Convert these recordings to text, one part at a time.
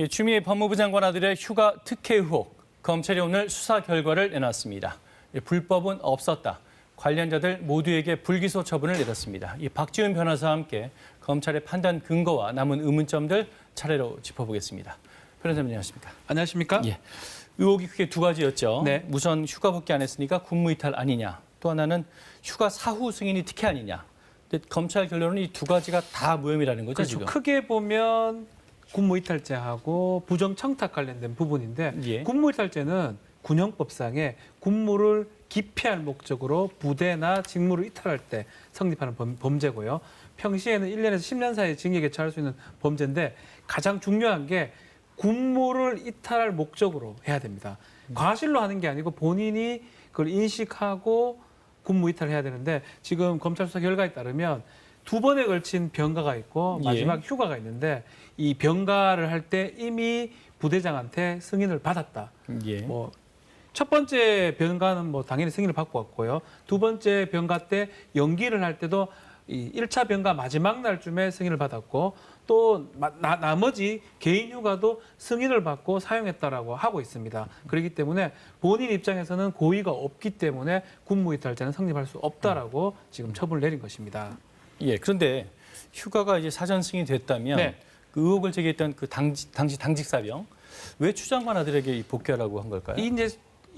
추미애 법무부 장관 아들의 휴가 특혜 의혹, 검찰이 오늘 수사 결과를 내놨습니다. 불법은 없었다. 관련자들 모두에게 불기소 처분을 내렸습니다. 박지훈 변호사와 함께 검찰의 판단 근거와 남은 의문점들 차례로 짚어보겠습니다. 변호사님 안녕하십니까? 안녕하십니까? 예. 의혹이 크게 두 가지였죠. 네. 우선 휴가 복귀 안 했으니까 군무이탈 아니냐. 또 하나는 휴가 사후 승인이 특혜 아니냐. 근데 검찰 결론은 이 두 가지가 다 무혐의라는 거죠, 그렇죠. 지금? 크게 보면 군무이탈죄하고 부정청탁 관련된 부분인데 예. 군무이탈죄는 군형법상에 군무를 기피할 목적으로 부대나 직무를 이탈할 때 성립하는 범죄고요. 평시에는 1년에서 10년 사이 징역에 처할 수 있는 범죄인데 가장 중요한 게 군무를 이탈할 목적으로 해야 됩니다. 과실로 하는 게 아니고 본인이 그걸 인식하고 군무 이탈을 해야 되는데 지금 검찰 수사 결과에 따르면 2번에 걸친 병가가 있고 마지막 휴가가 있는데 이 병가를 할 때 이미 부대장한테 승인을 받았다. 예. 첫 번째 병가는 당연히 승인을 받고 왔고요. 두 번째 병가 때 연기를 할 때도 이 1차 병가 마지막 날쯤에 승인을 받았고 또 나머지 개인 휴가도 승인을 받고 사용했다라고 하고 있습니다. 그렇기 때문에 본인 입장에서는 고의가 없기 때문에 군무이탈죄는 성립할 수 없다라고 지금 처분을 내린 것입니다. 예. 그런데 휴가가 이제 사전 승인이 됐다면 네. 그 의혹을 제기했던 그 당시 당직사병 왜 추 장관 아들에게 복귀하라고 한 걸까요?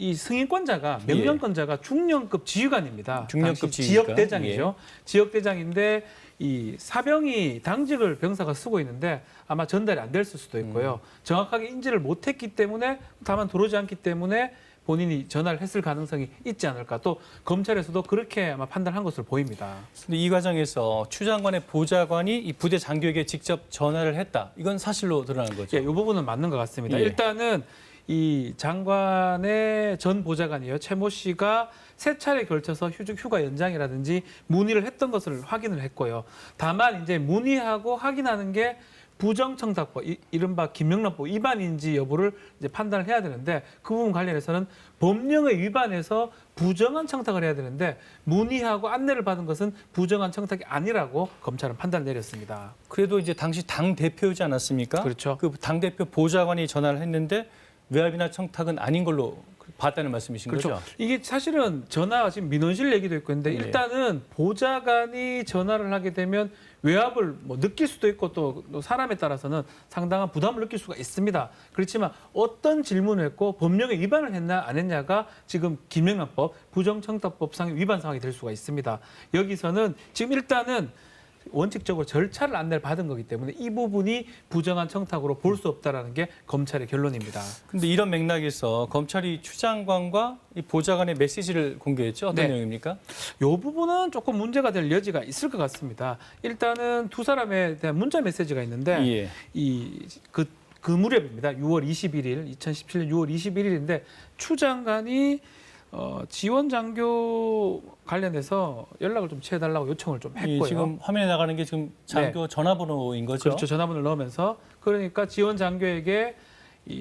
이 승인권자가 명령권자가 중령급 지휘관입니다. 중령급 지역 대장이죠. 지역 대장인데 이 사병이 당직을 병사가 쓰고 있는데 아마 전달이 안 됐을 수도 있고요. 정확하게 인지를 못했기 때문에 다만 들어오지 않기 때문에 본인이 전화를 했을 가능성이 있지 않을까. 또 검찰에서도 그렇게 아마 판단한 것으로 보입니다. 근데 이 과정에서 추 장관의 보좌관이 이 부대 장교에게 직접 전화를 했다. 이건 사실로 드러난 거죠. 예, 이 부분은 맞는 것 같습니다. 예. 일단은 이 장관의 전 보좌관이에요. 최 모 씨가 세 차례 걸쳐서 휴가 연장이라든지 문의를 했던 것을 확인을 했고요. 다만 이제 문의하고 확인하는 게 부정청탁법, 이른바 김명란법 위반인지 여부를 이제 판단을 해야 되는데 그 부분 관련해서는 법령에 위반해서 부정한 청탁을 해야 되는데 문의하고 안내를 받은 것은 부정한 청탁이 아니라고 검찰은 판단을 내렸습니다. 그래도 이제 당시 당 대표이지 않았습니까? 그렇죠. 그 당 대표 보좌관이 전화를 했는데 외압이나 청탁은 아닌 걸로 봤다는 말씀이신 그렇죠. 거죠? 이게 사실은 전화 지금 민원실 얘기도 있고 있는데 예. 일단은 보좌관이 전화를 하게 되면 외압을 느낄 수도 있고 또 사람에 따라서는 상당한 부담을 느낄 수가 있습니다. 그렇지만 어떤 질문을 했고 법령에 위반을 했나 안 했냐가 지금 김명란법 부정청탁법상 위반 상황이 될 수가 있습니다. 여기서는 지금 일단은 원칙적으로 절차를 안내를 받은 거기 때문에 이 부분이 부정한 청탁으로 볼 수 없다라는 게 검찰의 결론입니다. 근데 이런 맥락에서 검찰이 추 장관과 이 보좌관의 메시지를 공개했죠. 어떤 네. 내용입니까? 이 부분은 조금 문제가 될 여지가 있을 것 같습니다. 일단은 두 사람에 대한 문자 메시지가 있는데 예. 그 무렵입니다. 6월 21일, 2017년 6월 21일인데 추 장관이 지원 장교 관련해서 연락을 좀 취해달라고 요청을 좀 했고요. 지금 화면에 나가는 게 지금 장교 전화번호인 거죠? 그렇죠. 전화번호를 넣으면서 그러니까 지원 장교에게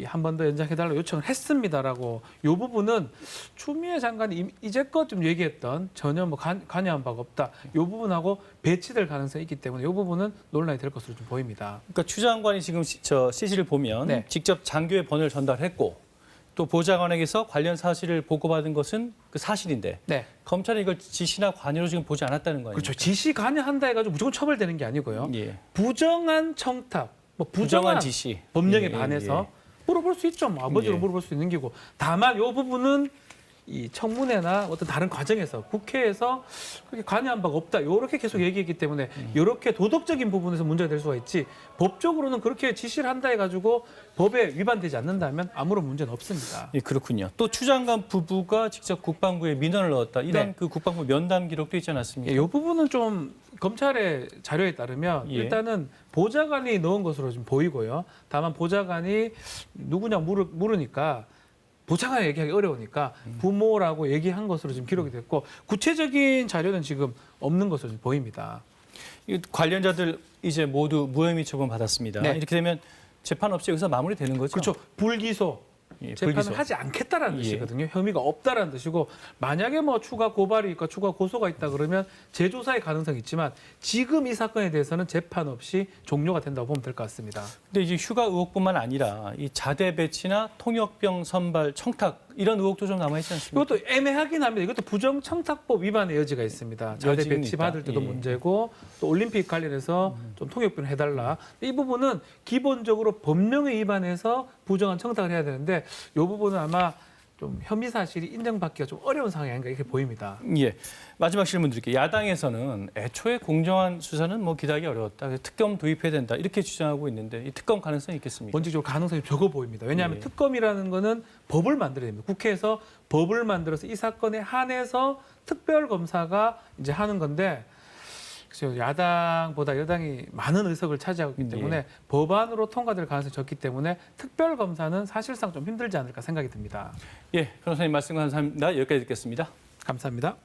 한 번 더 연장해달라고 요청을 했습니다라고 이 부분은 추미애 장관이 이제껏 좀 얘기했던 전혀 관여한 바가 없다. 이 부분하고 배치될 가능성이 있기 때문에 이 부분은 논란이 될 것으로 좀 보입니다. 그러니까 추 장관이 지금 저 CG를 보면 네. 직접 장교의 번호를 전달했고 또 보좌관에게서 관련 사실을 보고받은 것은 그 사실인데 네. 검찰이 이걸 지시나 관여로 지금 보지 않았다는 거 아닙니까? 그렇죠. 지시 관여한다 해가지고 무조건 처벌되는 게 아니고요. 예. 부정한 청탁, 부정한 지시. 법령에 예, 반해서 물어볼 수 있죠. 아버지로 예. 물어볼 수 있는 기고. 다만 이 부분은 이 청문회나 어떤 다른 과정에서 국회에서 그렇게 관여한 바가 없다. 이렇게 계속 얘기했기 때문에 이렇게 도덕적인 부분에서 문제가 될 수가 있지 법적으로는 그렇게 지시를 한다 해가지고 법에 위반되지 않는다면 아무런 문제는 없습니다. 예, 그렇군요. 또 추 장관 부부가 직접 국방부에 민원을 넣었다. 이런 네. 그 국방부 면담 기록도 있지 않았습니까? 이 부분은 좀 검찰의 자료에 따르면 예. 일단은 보좌관이 넣은 것으로 좀 보이고요. 다만 보좌관이 누구냐 물으니까 보좌관 얘기하기 어려우니까 부모라고 얘기한 것으로 지금 기록이 됐고 구체적인 자료는 지금 없는 것으로 지금 보입니다. 이 관련자들 이제 모두 무혐의 처분 받았습니다. 네. 이렇게 되면 재판 없이 여기서 마무리되는 거죠? 그렇죠. 불기소 예, 재판을 불기소. 하지 않겠다라는 예. 뜻이거든요. 혐의가 없다라는 뜻이고 만약에 뭐 추가 고발이 있고 추가 고소가 있다 그러면 재조사의 가능성이 있지만 지금 이 사건에 대해서는 재판 없이 종료가 된다고 보면 될 것 같습니다. 근데 이제 휴가 의혹뿐만 아니라 이 자대 배치나 통역병 선발, 청탁 이런 의혹도 좀 남아 있지 않습니까? 이것도 애매하긴 합니다. 이것도 부정청탁법 위반의 여지가 있습니다. 자대 여지는 배치 있다. 받을 때도 예. 문제고 또 올림픽 관련해서 좀 통역변을 해달라. 이 부분은 기본적으로 법령에 위반해서 부정한 청탁을 해야 되는데 이 부분은 아마 좀 혐의 사실이 인정받기가 좀 어려운 상황이 아닌가 이렇게 보입니다. 예. 마지막 질문 드릴게요. 야당에서는 애초에 공정한 수사는 뭐 기대하기 어려웠다. 그래서 특검 도입해야 된다. 이렇게 주장하고 있는데 이 특검 가능성이 있겠습니까? 원칙적으로 가능성이 적어 보입니다. 왜냐하면 예. 특검이라는 거는 법을 만들어야 됩니다. 국회에서 법을 만들어서 이 사건에 한해서 특별검사가 이제 하는 건데 그래서 야당보다 여당이 많은 의석을 차지하고 있기 때문에 예. 법안으로 통과될 가능성이 적기 때문에 특별검사는 사실상 좀 힘들지 않을까 생각이 듭니다. 예, 변호사님 말씀 감사합니다. 여기까지 듣겠습니다. 감사합니다.